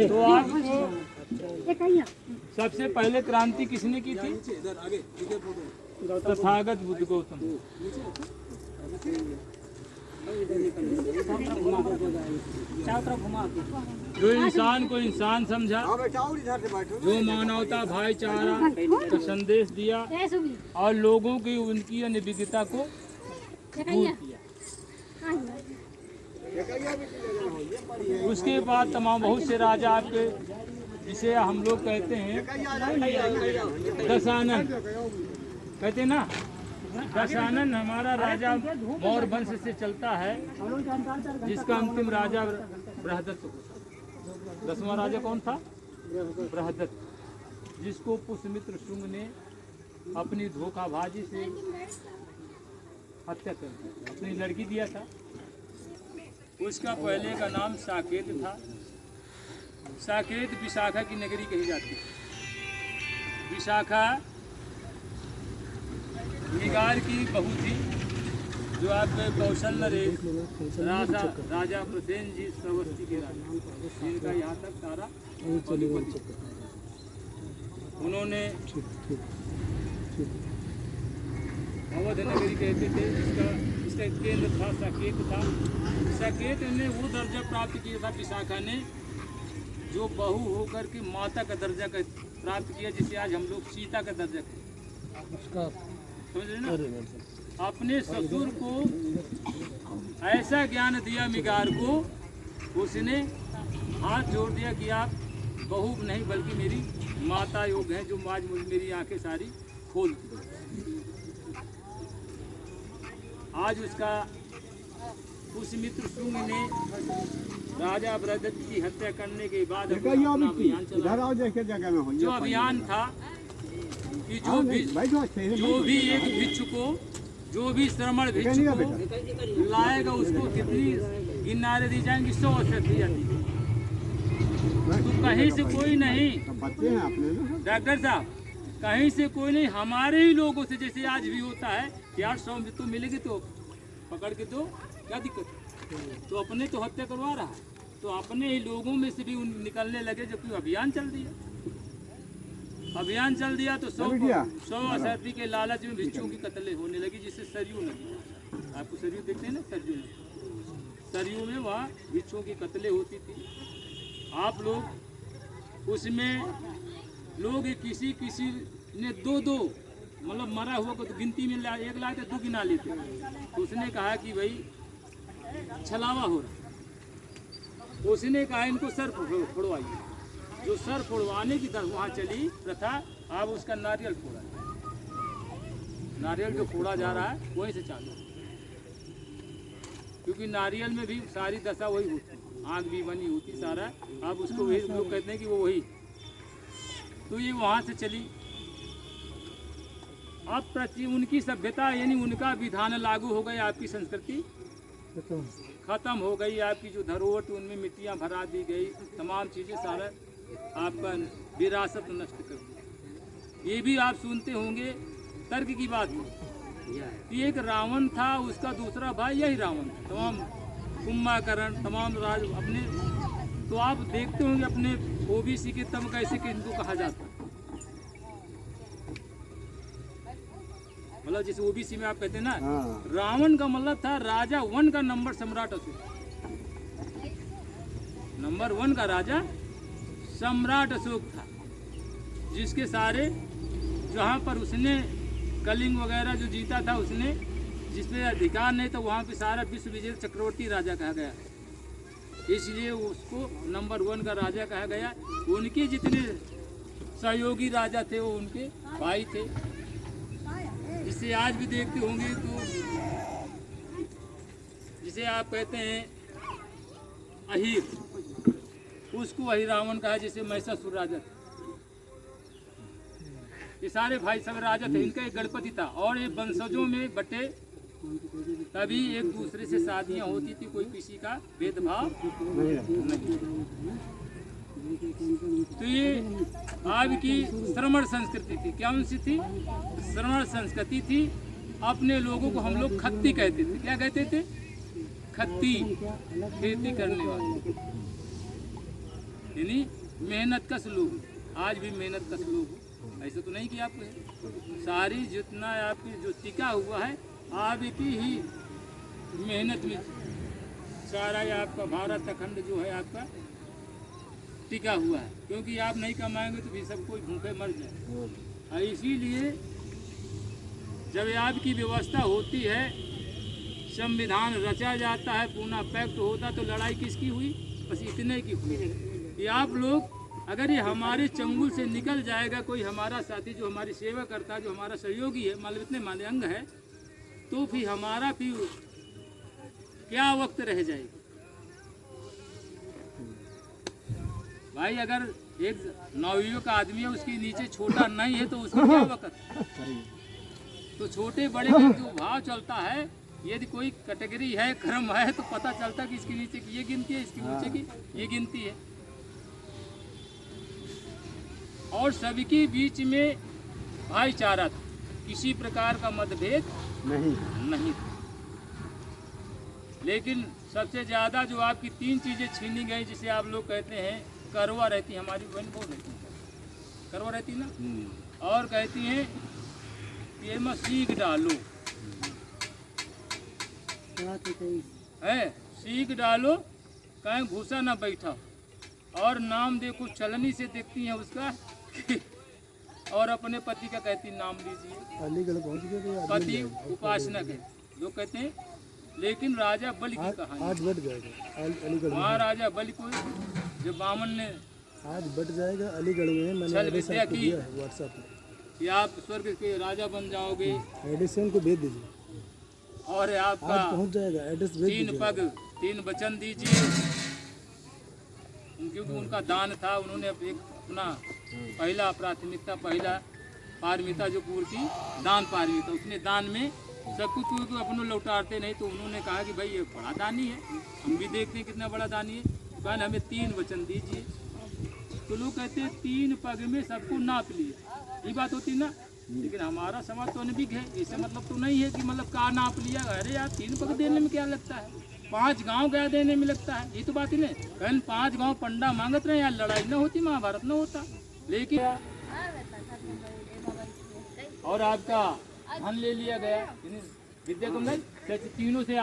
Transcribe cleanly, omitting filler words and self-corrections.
तो आपको सबसे पहले क्रांति किसने की थी? तथागत बुद्ध गौतम। जो इंसान को इंसान समझा, जो मानवता भाईचारा का संदेश दिया और लोगों की उनकी अनिविज्ञता को दूर किया। उसके बाद तमाम बहुत से राजा आपके, जिसे हम लोग कहते हैं दशानन, कहते हैं ना दशानन। हमारा राजा मौर्य वंश से चलता है, जिसका अंतिम राजा बृहदत्त। 10वां राजा कौन था? बृहदत्त, जिसको पुष्यमित्र शुंग ने अपनी धोखाबाजी से हत्या कर दी, अपनी लड़की दिया था। उसका पहले का नाम साकेत था। साकेत विशाखा की नगरी कही जाती है। विशाखा निगार की बहू थी, जो आपके कौशल नरेश राजा प्रसेन जी श्रावस्ती के राजा, जिनका यहाँ तक सारा उन्होंने अवध नगरी कहते थे, इसका केंद्र था साकेत था। साकेत ने वो दर्जा प्राप्त किया था विशाखा ने, जो बहू होकर के माता का दर्जा प्राप्त किया, जिसे आज हम लोग सीता का दर्जा समझ रहे ना। अपने ससुर को ऐसा ज्ञान दिया मिगार को, उसने हाथ जोड़ दिया कि आप बहू नहीं बल्कि मेरी माता योग है, जो आज मेरी आंखें सारी खोल दी। आज उसका पुष्यमित्र शुंग ने राजा बृहदत्त की हत्या करने के बाद जो अभियान था कि जो भी एक भिक्षु को, जो भी श्रमण भिक्षु को लाएगा, उसको कितनी गिनारे दी जाएंगी? 100 अवसर दी जाती है। तो कहीं से कोई नहीं, डॉक्टर साहब, कहीं से कोई नहीं, हमारे ही लोगों से, जैसे आज भी होता है कि 800 में तो मिलेगी तो पकड़ के तो क्या दिक्कत है? तो अपने तो हत्या करवा रहा है, तो अपने ही लोगों में से भी निकलने लगे, जबकि अभियान चल दिया। अभियान चल दिया तो 100 अशर्फी के लालच में भिक्षुओं की कत्ले होने लगी, जिससे सरयू नदी, आपको सरयू देखते हैं ना, सरयू नदी, सरयू में वहाँ भिक्षुओं की कत्ले होती थी। आप लोग उसमें लोग किसी ने दो मतलब मरा हुआ को तो गिनती में एक लाए थे, 2 गिना लेते। तो उसने कहा कि भाई छलावा हो रहा, उसने कहा इनको सर फोड़वाइए। जो सर फोड़वाने की तरफ वहाँ चली प्रथा, अब उसका नारियल फोड़ा, नारियल जो फोड़ा जा रहा है वहीं से चालू, क्योंकि नारियल में भी सारी दशा वही होती, आँख भी बनी होती सारा। अब उसको वही लोग कहते हैं कि वो वही, तो ये वहाँ से चली। अब उनकी सभ्यता यानी उनका विधान लागू हो गई, आपकी संस्कृति खत्म हो गई, आपकी जो धरोहर थी उनमें मिट्टियाँ भरा दी गई, तमाम चीज़ें सारा आपका विरासत नष्ट कर दी। ये भी आप सुनते होंगे, तर्क की बात कि एक रावण था, उसका दूसरा भाई यही रावण था। तमाम कुंभकर्ण, तमाम राज अपने, तो आप देखते होंगे अपने ओबीसी के तब कैसे किनको कहा जाता है, मतलब जैसे ओबीसी में आप कहते हैं ना, रावण का मतलब था राजा 1 का नंबर सम्राट अशोक, नंबर 1 का राजा सम्राट अशोक था, जिसके सारे जहाँ पर उसने कलिंग वगैरह जो जीता था, उसने जिस पे अधिकार नहीं था, वहाँ पे सारा विश्व विजय चक्रवर्ती राजा कहा गया, इसलिए उसको नंबर 1 का राजा कहा गया। उनके जितने सहयोगी राजा थे वो उनके भाई थे, जिसे आज भी देखते होंगे। तो जिसे आप कहते हैं अहीर, उसको वही रावण कहा, जिसे महिषासुर राजा था। ये सारे भाई सब राजा थे, इनका एक गणपति था, और ये वंशजों में बटे, तभी एक दूसरे से शादियां होती थी, कोई किसी का भेदभाव नहीं। तो ये आपकी श्रमण संस्कृति थी। क्या उनसी थी? श्रमण संस्कृति थी। अपने लोगों को हम लोग खत्ती कहते थे। क्या कहते थे? खत्ती, खेती करने वाले, यानी मेहनत कश लोग। आज भी मेहनत कश लोग हो, ऐसा तो नहीं कि आप सारी जितना आपकी जो टिका हुआ है आपकी ही मेहनत में सारा ये आपका भारत खंड जो है आपका टिका हुआ है, क्योंकि आप नहीं कमाएंगे तो भी सब कोई भूखे मर जाए। और इसीलिए जब आपकी व्यवस्था होती है, संविधान रचा जाता है, पूना पैक्ट होता, तो लड़ाई किसकी हुई? बस इतने की हुई कि आप लोग अगर ये हमारे चंगुल से निकल जाएगा कोई हमारा साथी जो हमारी सेवा करता है, जो हमारा सहयोगी है, मान लो इतने माने अंग है, तो फिर हमारा फिर क्या वक्त रह जाएगा भाई? अगर एक नौवीं का आदमी है, उसके नीचे छोटा नहीं है, तो उसका क्या वक्त? तो छोटे बड़े का जो भाव चलता है, यदि कोई कैटेगरी है, क्रम है, तो पता चलता कि इसके नीचे की ये गिनती है, इसके नीचे की ये गिनती है। और सबके बीच में भाईचारा था, किसी प्रकार का मतभेद नहीं था। लेकिन सबसे ज़्यादा जो आपकी 3 चीज़ें छीनी गई, जिसे आप लोग कहते हैं करवा रहती, हमारी बहन बहुत रहती है, करवा रहती ना, और कहती हैं कि ये मत सीख डालो, है सीख डालो, कहीं भूसा ना बैठा, और नाम देखो चलनी से देखती हैं उसका और अपने पति का कहती नाम लीजिए। अलीगढ़ पहुंच गए, पति उपासना के लोग कहते हैं। लेकिन राजा बलि की कहानी आज बढ़ जाएगा अलीगढ़। महाराजा बलि को जब बामन ने आज बढ़ जाएगा अलीगढ़ में, मैंने छल एडिसन विद्या को की दिया है व्हाट्सएप में, कि आप स्वर्ग के राजा बन जाओगे, एडिसन को भेज दीजिए, और आपका आज पहुंच जाएगा, एड्रेस भेज 3 दीजिए। पग 3 वचन दीजिए। क्योंकि उनका दान था, उन्होंने एक अपना पहला प्राथमिकता, पहला पारमिता जो पूर्ति दान पारमिता, उसने दान में सब कुछ को अपनों लौटाते नहीं, तो उन्होंने कहा कि भाई ये बड़ा दानी है, हम भी देखते हैं कितना बड़ा दानी है, कहन हमें 3 वचन दीजिए। तो लोग कहते हैं 3 पग में सबको नाप लिया, ये बात होती ना। लेकिन हमारा समाज तो अनभिज्ञ है, इससे मतलब तो नहीं है कि मतलब का नाप लिया, अरे यार 3 पग देने में क्या लगता है, 5 गांव क्या देने में लगता है, ये तो बात ही नहीं। कहन 5 गांव पंडा मांगत रहे, यार लड़ाई न होती, महाभारत न होता। लेकिन और आपका धन ले लिया गया, विद्या को नहीं, तीनों से